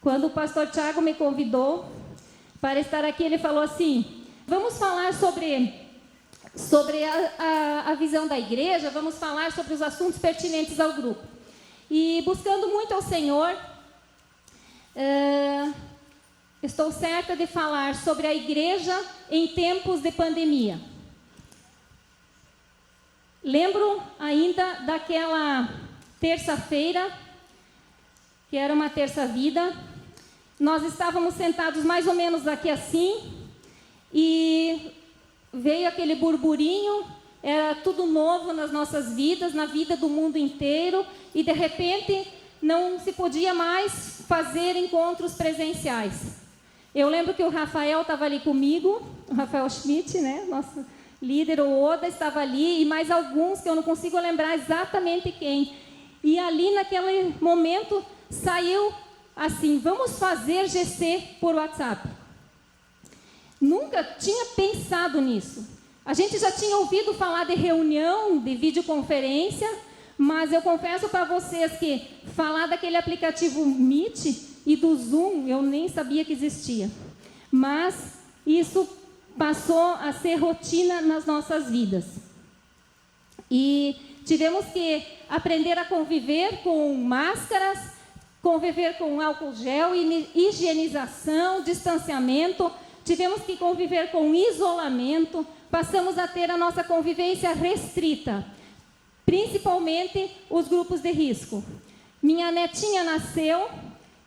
Quando o pastor Tiago me convidou para estar aqui, ele falou assim: vamos falar sobre a visão da igreja, vamos falar sobre os assuntos pertinentes ao grupo. E buscando muito ao Senhor, estou certa de falar sobre a igreja em tempos de pandemia. Lembro ainda daquela terça-feira, que era uma terça-vida. Nós estávamos sentados mais ou menos aqui assim, e veio aquele burburinho, era tudo novo nas nossas vidas, na vida do mundo inteiro, e de repente não se podia mais fazer encontros presenciais. Eu lembro que o Rafael estava ali comigo, o Rafael Schmidt, né, nosso líder, o Oda estava ali, e mais alguns que eu não consigo lembrar exatamente quem. E ali naquele momento saiu assim: vamos fazer GC por WhatsApp. Nunca tinha pensado nisso. A gente já tinha ouvido falar de reunião, de videoconferência, mas eu confesso para vocês que falar daquele aplicativo Meet e do Zoom, eu nem sabia que existia. Mas isso passou a ser rotina nas nossas vidas. E tivemos que aprender a conviver com máscaras, conviver com álcool gel, higienização, distanciamento. Tivemos que conviver com isolamento. Passamos a ter a nossa convivência restrita, principalmente os grupos de risco. Minha netinha nasceu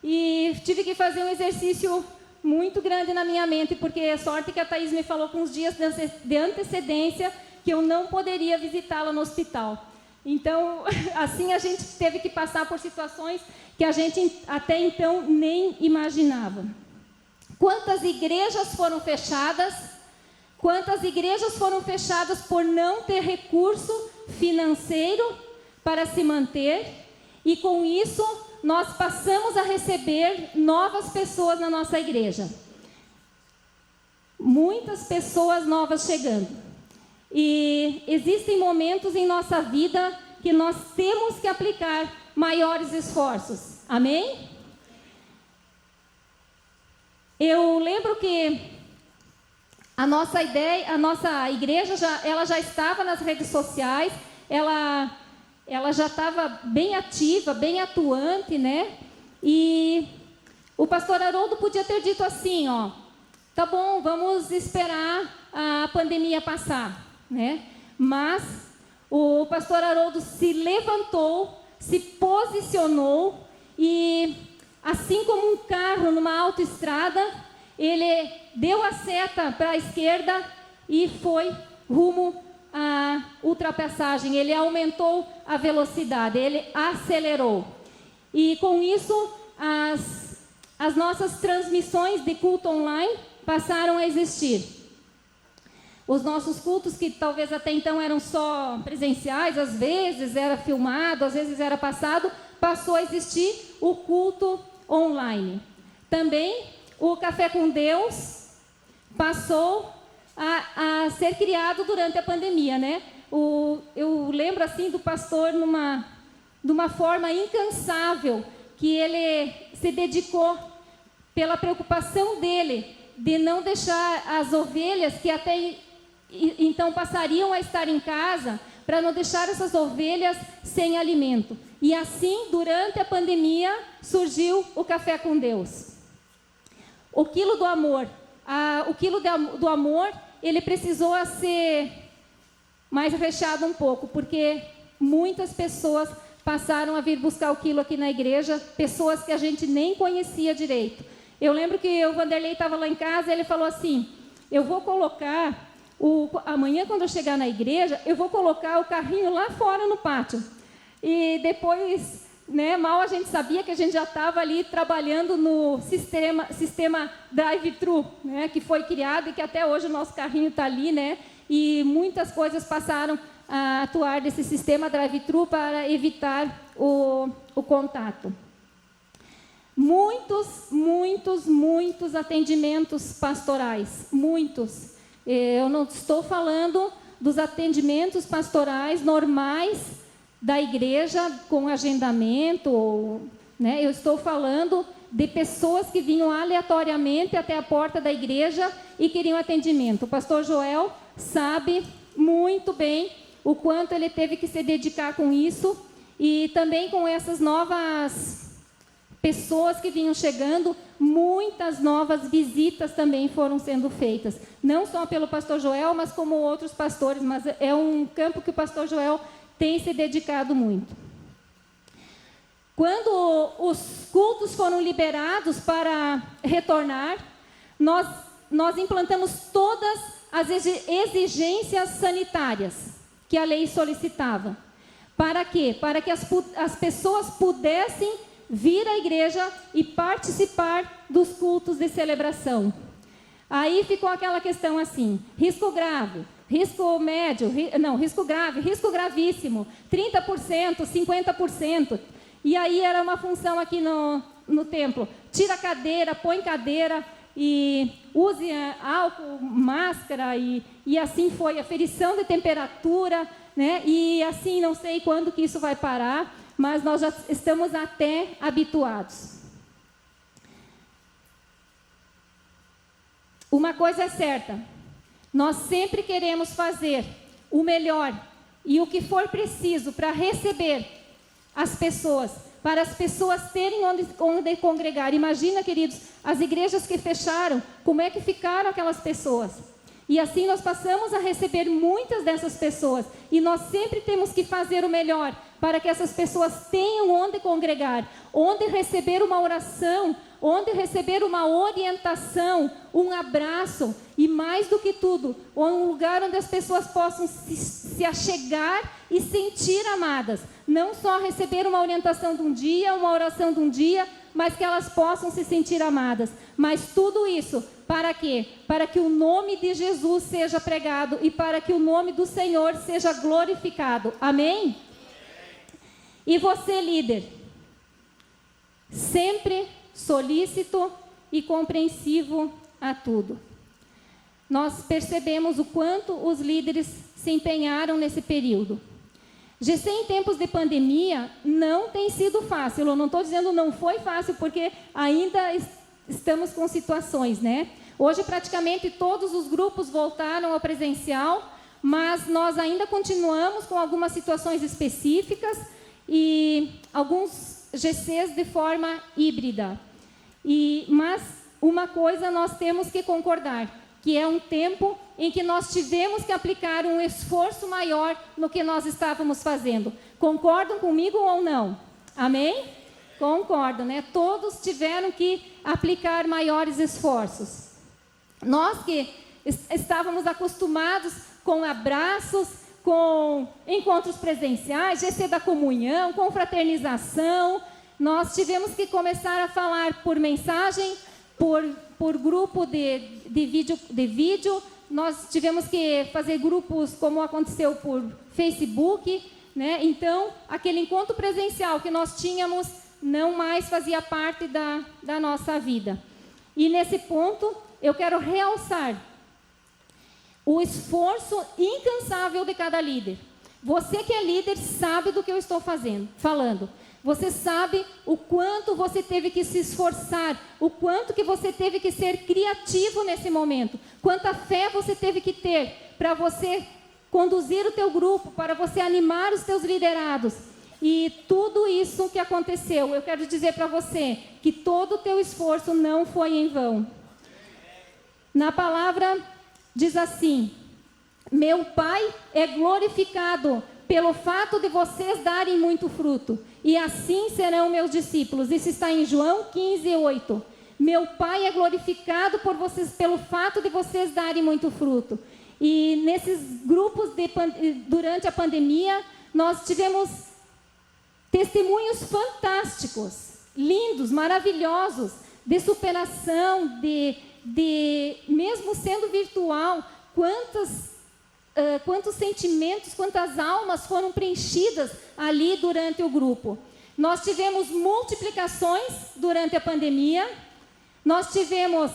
e tive que fazer um exercício muito grande na minha mente, porque é sorte que a Thaís me falou com uns dias de antecedência que eu não poderia visitá-la no hospital. Então, assim a gente teve que passar por situações que a gente até então nem imaginava. Quantas igrejas foram fechadas? Quantas igrejas foram fechadas por não ter recurso financeiro para se manter? E com isso, nós passamos a receber novas pessoas na nossa igreja. Muitas pessoas novas chegando. E existem momentos em nossa vida que nós temos que aplicar maiores esforços. Amém? Eu lembro que a nossa igreja ela já estava nas redes sociais, ela já estava bem ativa, bem atuante, né? E o pastor Haroldo podia ter dito assim, ó: tá bom, vamos esperar a pandemia passar, né? Mas o pastor Haroldo se levantou, se posicionou e, assim como um carro numa autoestrada, ele deu a seta para a esquerda e foi rumo à ultrapassagem. Ele aumentou a velocidade, ele acelerou. E com isso, as nossas transmissões de culto online passaram a existir. Os nossos cultos, que talvez até então eram só presenciais, às vezes era filmado, às vezes era passado, passou a existir o culto online. Também o Café com Deus passou a ser criado durante a pandemia, né? Eu lembro assim do pastor de uma forma incansável, que ele se dedicou pela preocupação dele de não deixar as ovelhas que até então passariam a estar em casa, para não deixar essas ovelhas sem alimento. E assim, durante a pandemia, surgiu o Café com Deus. O quilo do amor. Do amor, ele precisou ser mais recheado um pouco, porque muitas pessoas passaram a vir buscar o quilo aqui na igreja, pessoas que a gente nem conhecia direito. Eu lembro que o Vanderlei estava lá em casa e ele falou assim: eu vou colocar, amanhã quando eu chegar na igreja, eu vou colocar o carrinho lá fora no pátio. E depois, né, mal a gente sabia que a gente já estava ali trabalhando no sistema drive-thru, né, que foi criado e que até hoje o nosso carrinho está ali, né, e muitas coisas passaram a atuar desse sistema drive-thru para evitar o contato. Muitos atendimentos pastorais, muitos. Eu não estou falando dos atendimentos pastorais normais da igreja com agendamento, né? Eu estou falando de pessoas que vinham aleatoriamente até a porta da igreja e queriam atendimento. O pastor Joel sabe muito bem o quanto ele teve que se dedicar com isso, e também com essas novas pessoas que vinham chegando, muitas novas visitas também foram sendo feitas, não só pelo pastor Joel, mas como outros pastores, mas é um campo que o pastor Joel tem se dedicado muito. Quando os cultos foram liberados para retornar, nós implantamos todas as exigências sanitárias que a lei solicitava. Para quê? Para que as pessoas pudessem vir à igreja e participar dos cultos de celebração. Aí ficou aquela questão assim: risco grave, risco médio, risco grave, risco gravíssimo, 30%, 50%. E aí era uma função aqui no templo: tira a cadeira, põe cadeira e use álcool, máscara, e assim foi, aferição de temperatura, né? E assim, não sei quando que isso vai parar, mas nós já estamos até habituados. Uma coisa é certa: nós sempre queremos fazer o melhor e o que for preciso para receber as pessoas, para as pessoas terem onde congregar. Imagina, queridos, as igrejas que fecharam, como é que ficaram aquelas pessoas? E assim nós passamos a receber muitas dessas pessoas, e nós sempre temos que fazer o melhor para que essas pessoas tenham onde congregar, onde receber uma oração, onde receber uma orientação, um abraço, e mais do que tudo, um lugar onde as pessoas possam se achegar e sentir amadas. Não só receber uma orientação de um dia, uma oração de um dia, mas que elas possam se sentir amadas. Mas tudo isso, para quê? Para que o nome de Jesus seja pregado e para que o nome do Senhor seja glorificado. Amém? E você, líder, sempre solícito e compreensivo a tudo. Nós percebemos o quanto os líderes se empenharam nesse período. GC em tempos de pandemia não tem sido fácil. Eu não estou dizendo não foi fácil, porque ainda estamos com situações, né? Hoje praticamente todos os grupos voltaram ao presencial, mas nós ainda continuamos com algumas situações específicas e alguns GCs de forma híbrida. Mas uma coisa nós temos que concordar, que é um tempo em que nós tivemos que aplicar um esforço maior no que nós estávamos fazendo. Concordam comigo ou não? Amém? Concordam, né? Todos tiveram que aplicar maiores esforços. Nós que estávamos acostumados com abraços, com encontros presenciais, GC da comunhão, confraternização, nós tivemos que começar a falar por mensagem, por grupo de vídeo, nós tivemos que fazer grupos como aconteceu por Facebook, né? Então, aquele encontro presencial que nós tínhamos não mais fazia parte da nossa vida. E nesse ponto, eu quero realçar o esforço incansável de cada líder. Você que é líder sabe do que eu estou falando. Você sabe o quanto você teve que se esforçar, o quanto que você teve que ser criativo nesse momento, quanta fé você teve que ter para você conduzir o teu grupo, para você animar os teus liderados. E tudo isso que aconteceu, eu quero dizer para você que todo o teu esforço não foi em vão. Na palavra diz assim: meu Pai é glorificado pelo fato de vocês darem muito fruto, e assim serão meus discípulos. Isso está em João 15:8. Meu Pai é glorificado por vocês pelo fato de vocês darem muito fruto. E nesses grupos durante a pandemia, nós tivemos testemunhos fantásticos, lindos, maravilhosos, de superação, mesmo sendo virtual, quantos sentimentos, quantas almas foram preenchidas ali durante o grupo. Nós tivemos multiplicações durante a pandemia. Nós tivemos,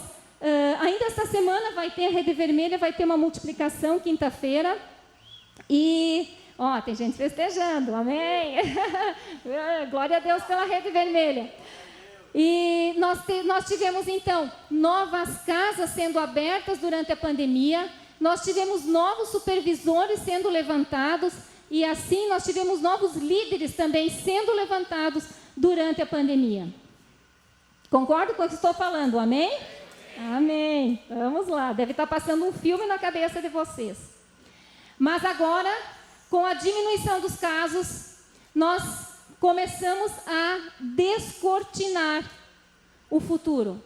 ainda esta semana vai ter a Rede Vermelha, vai ter uma multiplicação quinta-feira. E, tem gente festejando, amém? Glória a Deus pela Rede Vermelha. E nós tivemos, então, novas casas sendo abertas durante a pandemia, nós tivemos novos supervisores sendo levantados, e assim nós tivemos novos líderes também sendo levantados durante a pandemia. Concordo com o que estou falando, amém? Amém. Vamos lá, deve estar passando um filme na cabeça de vocês. Mas agora, com a diminuição dos casos, nós começamos a descortinar o futuro.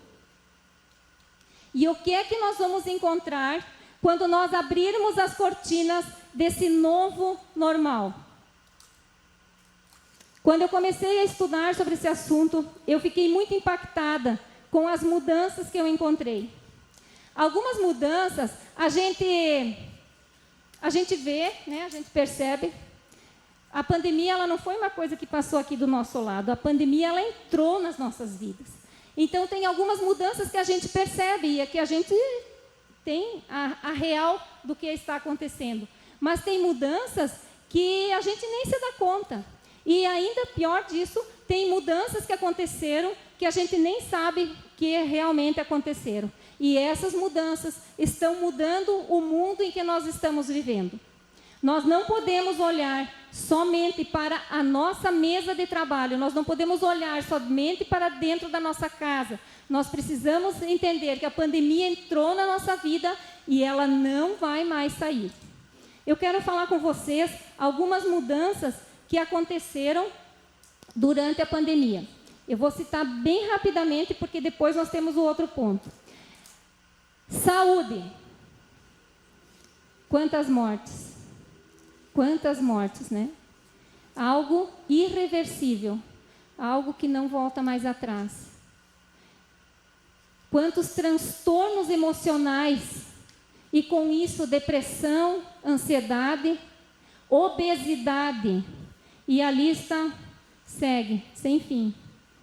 E o que é que nós vamos encontrar quando nós abrirmos as cortinas desse novo normal? Quando eu comecei a estudar sobre esse assunto, eu fiquei muito impactada com as mudanças que eu encontrei. Algumas mudanças a gente vê, né, a gente percebe. A pandemia, ela não foi uma coisa que passou aqui do nosso lado. A pandemia, ela entrou nas nossas vidas. Então, tem algumas mudanças que a gente percebe e que a gente tem a real do que está acontecendo. Mas tem mudanças que a gente nem se dá conta. E ainda pior disso, tem mudanças que aconteceram que a gente nem sabe que realmente aconteceram. E essas mudanças estão mudando o mundo em que nós estamos vivendo. Nós não podemos olhar somente para a nossa mesa de trabalho, nós não podemos olhar somente para dentro da nossa casa. Nós precisamos entender que a pandemia entrou na nossa vida e ela não vai mais sair. Eu quero falar com vocês algumas mudanças que aconteceram durante a pandemia. Eu vou citar bem rapidamente, porque depois nós temos o outro ponto. Saúde. Quantas mortes? Quantas mortes, né? Algo irreversível, algo que não volta mais atrás. Quantos transtornos emocionais, e com isso depressão, ansiedade, obesidade, e a lista segue, sem fim,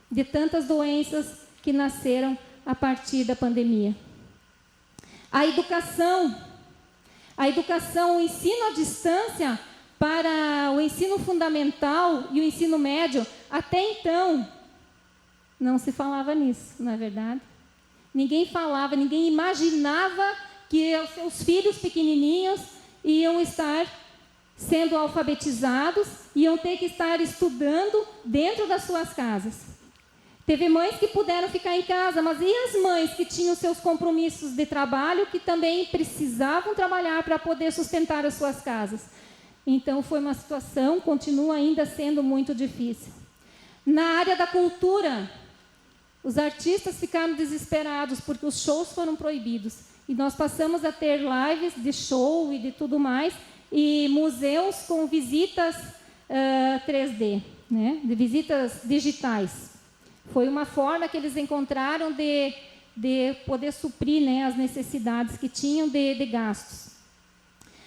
de tantas doenças que nasceram a partir da pandemia. A educação, o ensino à distância para o ensino fundamental e o ensino médio, até então, não se falava nisso, não é verdade? Ninguém falava, ninguém imaginava que os seus filhos pequenininhos iam estar sendo alfabetizados, iam ter que estar estudando dentro das suas casas. Teve mães que puderam ficar em casa, mas e as mães que tinham seus compromissos de trabalho, que também precisavam trabalhar para poder sustentar as suas casas? Então, foi uma situação, continua ainda sendo muito difícil. Na área da cultura, os artistas ficaram desesperados porque os shows foram proibidos. E nós passamos a ter lives de show e de tudo mais, e museus com visitas 3D, né? De visitas digitais. Foi uma forma que eles encontraram de poder suprir, né, as necessidades que tinham de gastos.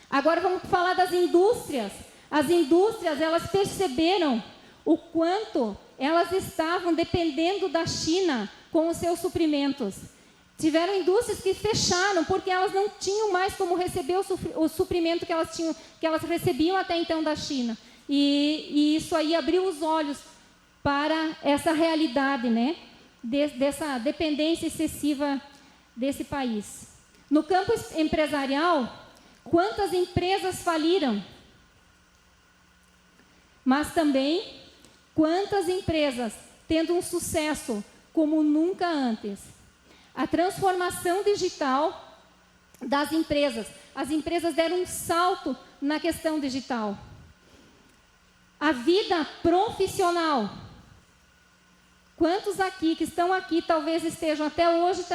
Agora vamos falar das indústrias. As indústrias, elas perceberam o quanto elas estavam dependendo da China com os seus suprimentos. Tiveram indústrias que fecharam porque elas não tinham mais como receber o suprimento que elas recebiam até então da China. E isso aí abriu os olhos para essa realidade, né, dessa dependência excessiva desse país. No campo empresarial, quantas empresas faliram? Mas também, quantas empresas tendo um sucesso como nunca antes? A transformação digital das empresas. As empresas deram um salto na questão digital. A vida profissional. Quantos aqui que estão aqui talvez estejam até hoje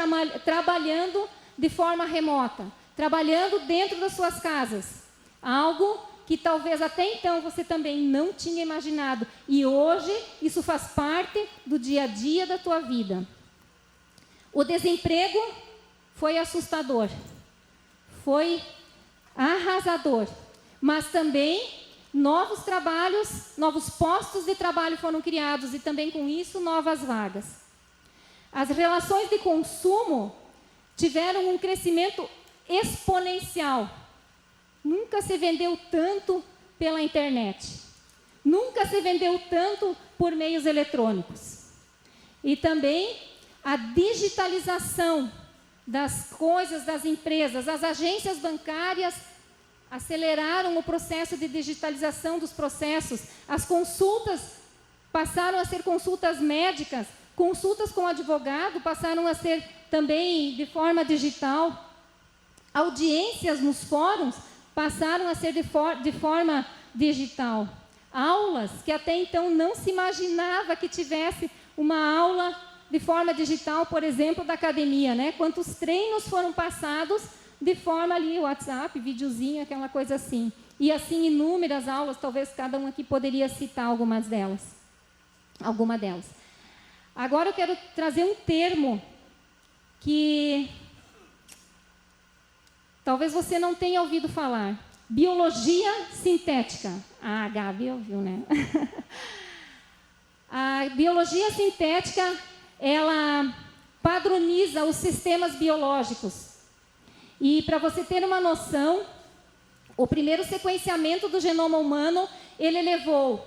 trabalhando de forma remota, trabalhando dentro das suas casas? Algo que talvez até então você também não tinha imaginado. E hoje isso faz parte do dia a dia da tua vida. O desemprego foi assustador, foi arrasador, mas também novos trabalhos, novos postos de trabalho foram criados e também com isso novas vagas. As relações de consumo tiveram um crescimento exponencial. Nunca se vendeu tanto pela internet. Nunca se vendeu tanto por meios eletrônicos. E também a digitalização das coisas das empresas. As agências bancárias aceleraram o processo de digitalização dos processos. As consultas passaram a ser consultas médicas, consultas com advogado passaram a ser também de forma digital. Audiências nos fóruns passaram a ser de forma digital. Aulas que até então não se imaginava que tivesse uma aula de forma digital, por exemplo, da academia, né? Quantos treinos foram passados de forma ali, WhatsApp, videozinho, aquela coisa assim. E assim inúmeras aulas, talvez cada um aqui poderia citar alguma delas. Agora eu quero trazer um termo que talvez você não tenha ouvido falar. Biologia sintética. Ah, a Gabi ouviu, né? A biologia sintética, ela padroniza os sistemas biológicos. E para você ter uma noção, o primeiro sequenciamento do genoma humano, ele levou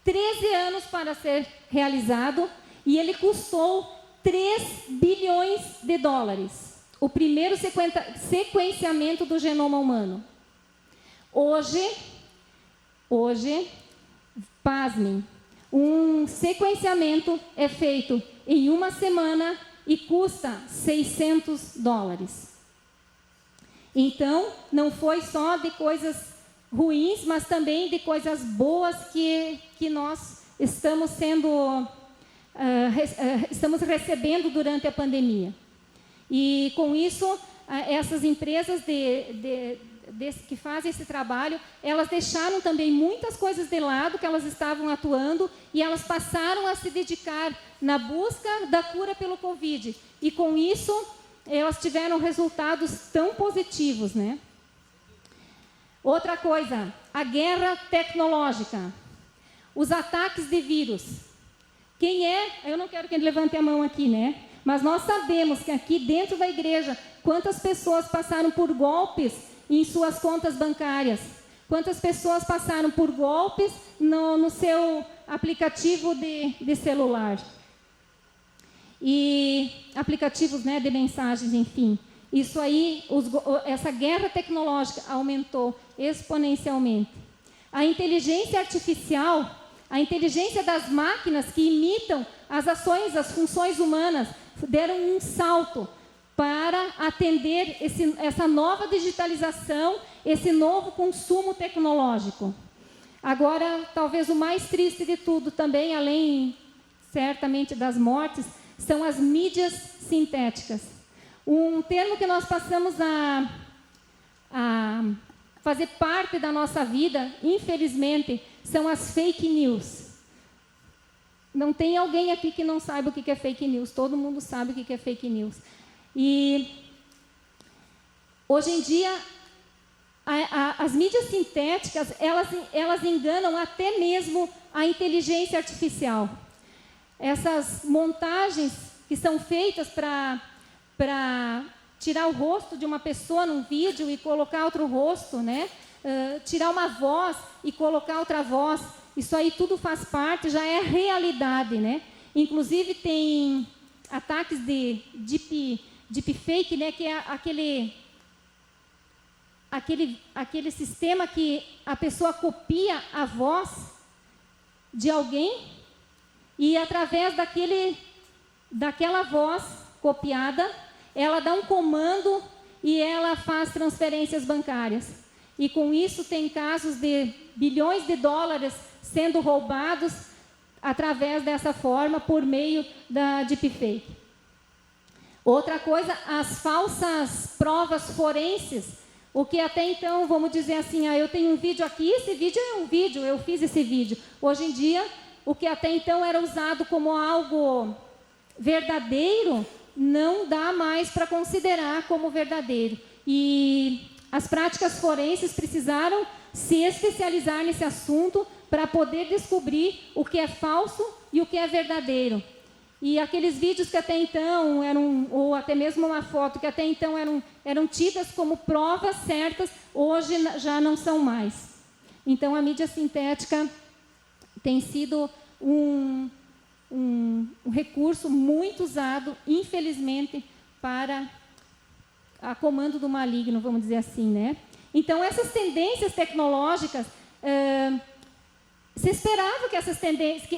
13 anos para ser realizado e ele custou 3 bilhões de dólares. O primeiro sequenciamento do genoma humano. Hoje, pasmem, um sequenciamento é feito em uma semana e custa 600 dólares. Então, não foi só de coisas ruins, mas também de coisas boas que nós estamos estamos recebendo durante a pandemia. E com isso, essas empresas que fazem esse trabalho, elas deixaram também muitas coisas de lado que elas estavam atuando e elas passaram a se dedicar na busca da cura pelo Covid. E com isso, elas tiveram resultados tão positivos, né? Outra coisa, a guerra tecnológica, os ataques de vírus. Eu não quero que ele levante a mão aqui, né? Mas nós sabemos que aqui dentro da igreja, quantas pessoas passaram por golpes em suas contas bancárias? Quantas pessoas passaram por golpes no seu aplicativo de celular? E aplicativos, né, de mensagens, enfim. Isso aí, essa guerra tecnológica aumentou exponencialmente. A inteligência artificial, a inteligência das máquinas que imitam as ações, as funções humanas, deram um salto para atender essa nova digitalização, esse novo consumo tecnológico. Agora, talvez o mais triste de tudo também, além, certamente, das mortes, são as mídias sintéticas. Um termo que nós passamos a fazer parte da nossa vida, infelizmente, são as fake news. Não tem alguém aqui que não saiba o que é fake news. Todo mundo sabe o que é fake news. E hoje em dia, as mídias sintéticas, elas enganam até mesmo a inteligência artificial. Essas montagens que são feitas para tirar o rosto de uma pessoa num vídeo e colocar outro rosto, né? Tirar uma voz e colocar outra voz, isso aí tudo faz parte, já é realidade, né? Inclusive tem ataques de deepfake, né? Que é aquele sistema que a pessoa copia a voz de alguém e através daquela voz copiada, ela dá um comando e ela faz transferências bancárias. E com isso tem casos de bilhões de dólares sendo roubados através dessa forma, por meio da deepfake. Outra coisa, as falsas provas forenses, o que até então, vamos dizer assim, eu tenho um vídeo aqui, esse vídeo é um vídeo, eu fiz esse vídeo. Hoje em dia, o que até então era usado como algo verdadeiro, não dá mais para considerar como verdadeiro. E as práticas forenses precisaram se especializar nesse assunto para poder descobrir o que é falso e o que é verdadeiro. E aqueles vídeos que até então eram, ou até mesmo uma foto que até então eram tidas como provas certas, hoje já não são mais. Então a mídia sintética tem sido um recurso muito usado, infelizmente, para a comando do maligno, vamos dizer assim, né? Então, essas tendências tecnológicas, se esperava que essas tendências,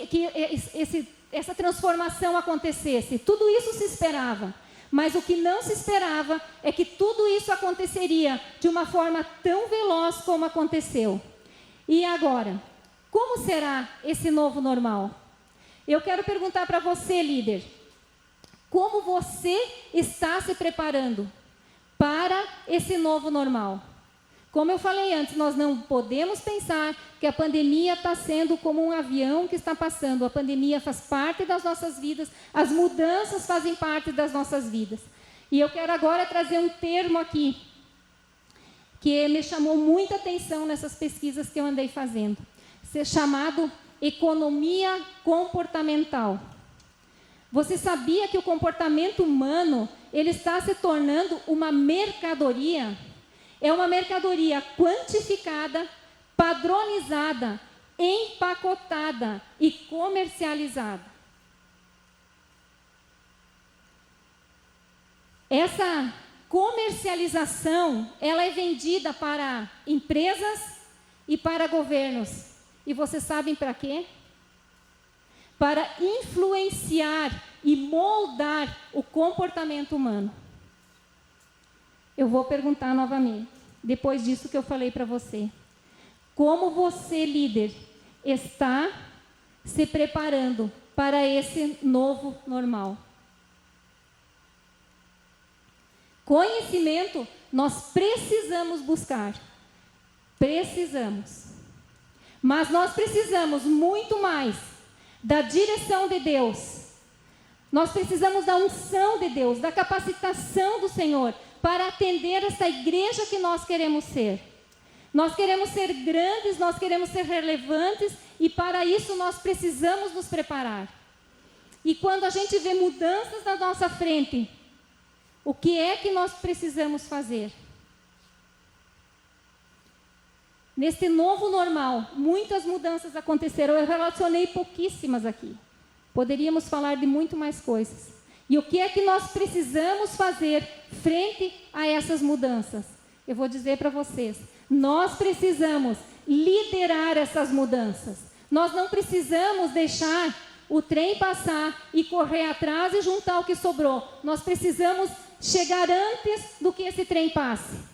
essa transformação acontecesse. Tudo isso se esperava. Mas o que não se esperava é que tudo isso aconteceria de uma forma tão veloz como aconteceu. E agora, como será esse novo normal? Eu quero perguntar para você, líder, como você está se preparando para esse novo normal? Como eu falei antes, nós não podemos pensar que a pandemia está sendo como um avião que está passando. A pandemia faz parte das nossas vidas, as mudanças fazem parte das nossas vidas. E eu quero agora trazer um termo aqui, que me chamou muita atenção nessas pesquisas que eu andei fazendo. Chamado economia comportamental. Você sabia que o comportamento humano, ele está se tornando uma mercadoria? É uma mercadoria quantificada, padronizada, empacotada e comercializada. Essa comercialização, ela é vendida para empresas e para governos. E vocês sabem para quê? Para influenciar e moldar o comportamento humano. Eu vou perguntar novamente, depois disso que eu falei para você. Como você, líder, está se preparando para esse novo normal? Conhecimento nós precisamos buscar. Precisamos. Mas nós precisamos muito mais da direção de Deus. Nós precisamos da unção de Deus, da capacitação do Senhor, para atender essa igreja que nós queremos ser. Nós queremos ser grandes, nós queremos ser relevantes, e para isso nós precisamos nos preparar. E quando a gente vê mudanças na nossa frente, o que é que nós precisamos fazer? Nesse novo normal, muitas mudanças aconteceram. Eu relacionei pouquíssimas aqui. Poderíamos falar de muito mais coisas. E o que é que nós precisamos fazer frente a essas mudanças? Eu vou dizer para vocês, nós precisamos liderar essas mudanças. Nós não precisamos deixar o trem passar e correr atrás e juntar o que sobrou. Nós precisamos chegar antes do que esse trem passe.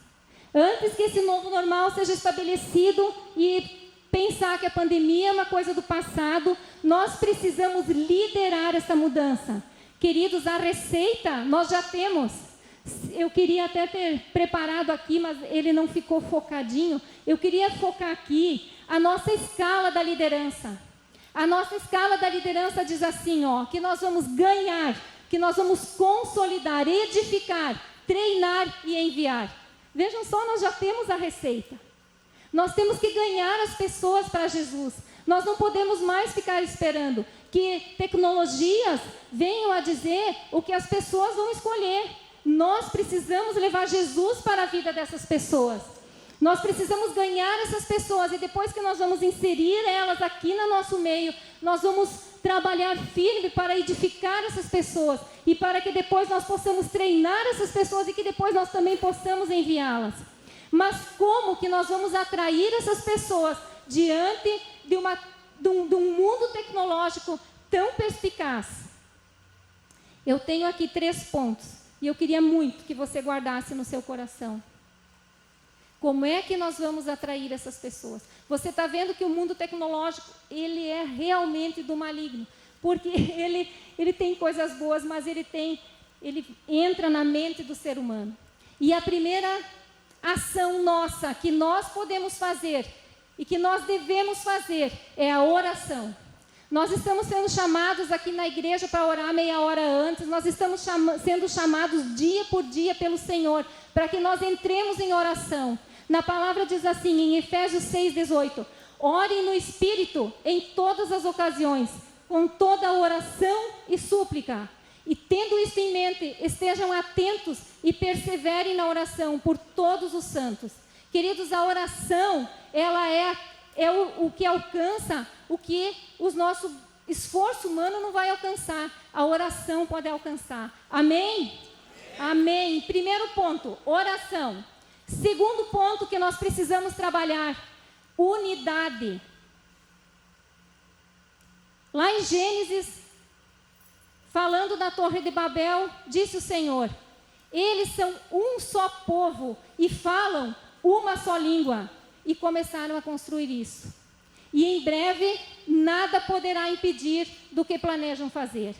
Antes que esse novo normal seja estabelecido e pensar que a pandemia é uma coisa do passado, nós precisamos liderar essa mudança. Queridos, a receita nós já temos. Eu queria até ter preparado aqui, mas ele não ficou focadinho. Eu queria focar aqui a nossa escala da liderança. A nossa escala da liderança diz assim, que nós vamos ganhar, que nós vamos consolidar, edificar, treinar e enviar. Vejam só, nós já temos a receita. Nós temos que ganhar as pessoas para Jesus. Nós não podemos mais ficar esperando que tecnologias venham a dizer o que as pessoas vão escolher. Nós precisamos levar Jesus para a vida dessas pessoas. Nós precisamos ganhar essas pessoas e depois que nós vamos inserir elas aqui no nosso meio, nós vamos trabalhar firme para edificar essas pessoas e para que depois nós possamos treinar essas pessoas e que depois nós também possamos enviá-las. Mas como que nós vamos atrair essas pessoas diante de um mundo tecnológico tão perspicaz? Eu tenho aqui 3 pontos e eu queria muito que você guardasse no seu coração. Como é que nós vamos atrair essas pessoas? Você está vendo que o mundo tecnológico, ele é realmente do maligno. Porque ele tem coisas boas, mas ele entra na mente do ser humano. E a primeira ação nossa, que nós podemos fazer, e que nós devemos fazer, é a oração. Nós estamos sendo chamados aqui na igreja para orar meia hora antes, nós estamos sendo chamados dia por dia pelo Senhor, para que nós entremos em oração. Na palavra diz assim, em Efésios 6:18, orem no Espírito em todas as ocasiões, com toda oração e súplica. E tendo isso em mente, estejam atentos e perseverem na oração por todos os santos. Queridos, a oração, ela é o que alcança o que os nossos esforço humano não vai alcançar, a oração pode alcançar. Amém? Amém. Primeiro ponto, oração. Segundo ponto que nós precisamos trabalhar, unidade. Lá em Gênesis, falando da Torre de Babel, disse o Senhor: eles são um só povo e falam uma só língua. E começaram a construir isso. E em breve, nada poderá impedir do que planejam fazer.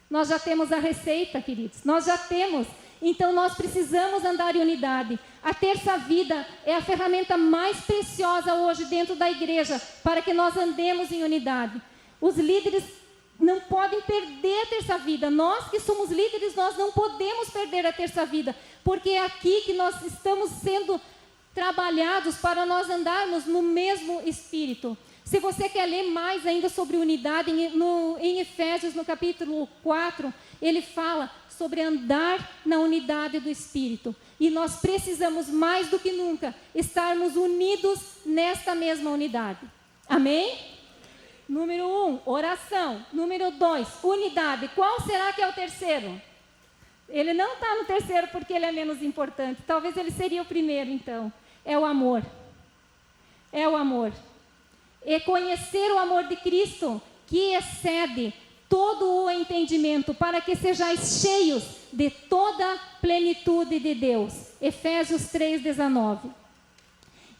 Nós já temos a receita, queridos. Nós já temos. Então, nós precisamos andar em unidade. A Terça Vida é a ferramenta mais preciosa hoje dentro da igreja para que nós andemos em unidade. Os líderes não podem perder a Terça Vida. Nós que somos líderes, nós não podemos perder a Terça Vida, porque é aqui que nós estamos sendo trabalhados para nós andarmos no mesmo espírito. Se você quer ler mais ainda sobre unidade, em Efésios, no capítulo 4, ele fala sobre andar na unidade do espírito. E nós precisamos mais do que nunca estarmos unidos nesta mesma unidade. Amém? Número 1, oração. Número 2, unidade. Qual será que é o terceiro? Ele não está no terceiro porque ele é menos importante. Talvez ele seria o primeiro, então. É o amor. É o amor. É conhecer o amor de Cristo, que excede todo o entendimento, para que sejais cheios de toda a plenitude de Deus. Efésios 3:19.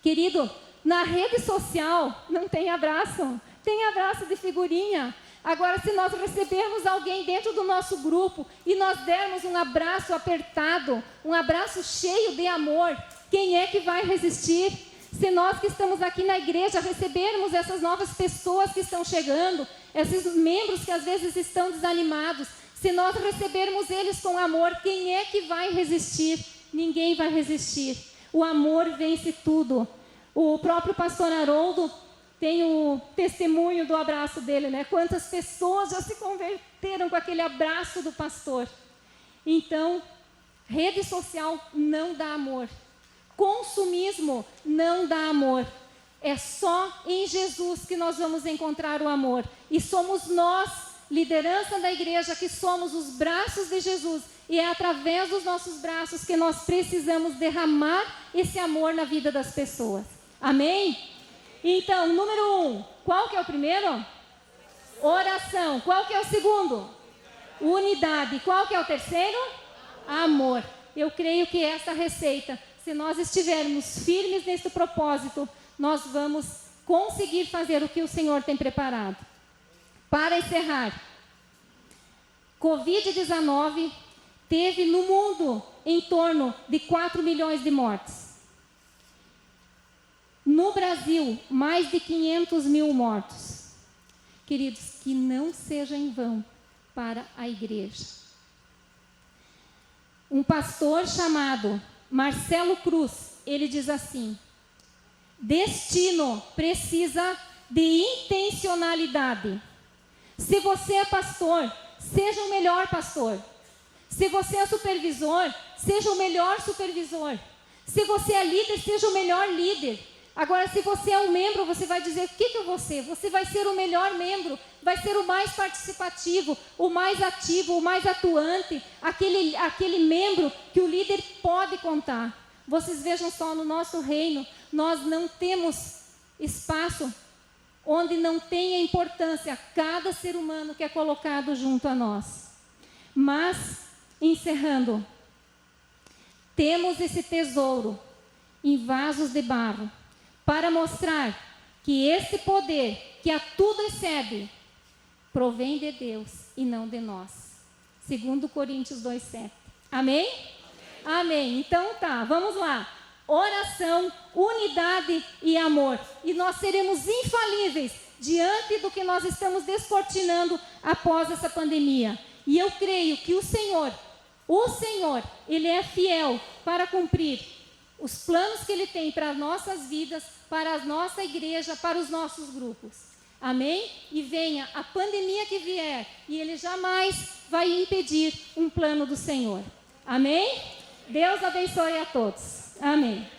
Querido, na rede social não tem abraço. Tem abraço de figurinha. Agora, se nós recebermos alguém dentro do nosso grupo e nós dermos um abraço apertado, um abraço cheio de amor, quem é que vai resistir? Se nós que estamos aqui na igreja recebermos essas novas pessoas que estão chegando, esses membros que às vezes estão desanimados, se nós recebermos eles com amor, quem é que vai resistir? Ninguém vai resistir. O amor vence tudo. O próprio pastor Haroldo tem o testemunho do abraço dele, né? Quantas pessoas já se converteram com aquele abraço do pastor. Então, rede social não dá amor. Consumismo não dá amor. É só em Jesus que nós vamos encontrar o amor. E somos nós, liderança da igreja, que somos os braços de Jesus. E é através dos nossos braços que nós precisamos derramar esse amor na vida das pessoas. Amém? Então, número 1, qual que é o primeiro? Oração. Qual que é o segundo? Unidade. Qual que é o terceiro? Amor. Eu creio que essa receita, se nós estivermos firmes nesse propósito, nós vamos conseguir fazer o que o Senhor tem preparado. Para encerrar, Covid-19 teve no mundo em torno de 4 milhões de mortes. No Brasil, mais de 500 mil mortos. Queridos, que não seja em vão para a igreja. Um pastor chamado Marcelo Cruz, ele diz assim: destino precisa de intencionalidade. Se você é pastor, seja o melhor pastor. Se você é supervisor, seja o melhor supervisor. Se você é líder, seja o melhor líder. Agora, se você é um membro, você vai dizer: o que eu vou ser? Você vai ser o melhor membro, vai ser o mais participativo, o mais ativo, o mais atuante, aquele membro que o líder pode contar. Vocês vejam só, no nosso reino, nós não temos espaço onde não tenha importância cada ser humano que é colocado junto a nós. Mas, encerrando, temos esse tesouro em vasos de barro, para mostrar que esse poder, que a tudo excede, provém de Deus e não de nós. 2 Coríntios 2:7. Amém? Amém. Então tá, vamos lá. Oração, unidade e amor. E nós seremos infalíveis diante do que nós estamos descortinando após essa pandemia. E eu creio que o Senhor, Ele é fiel para cumprir os planos que Ele tem para as nossas vidas, para a nossa igreja, para os nossos grupos. Amém? E venha a pandemia que vier, e Ele jamais vai impedir um plano do Senhor. Amém? Deus abençoe a todos. Amém.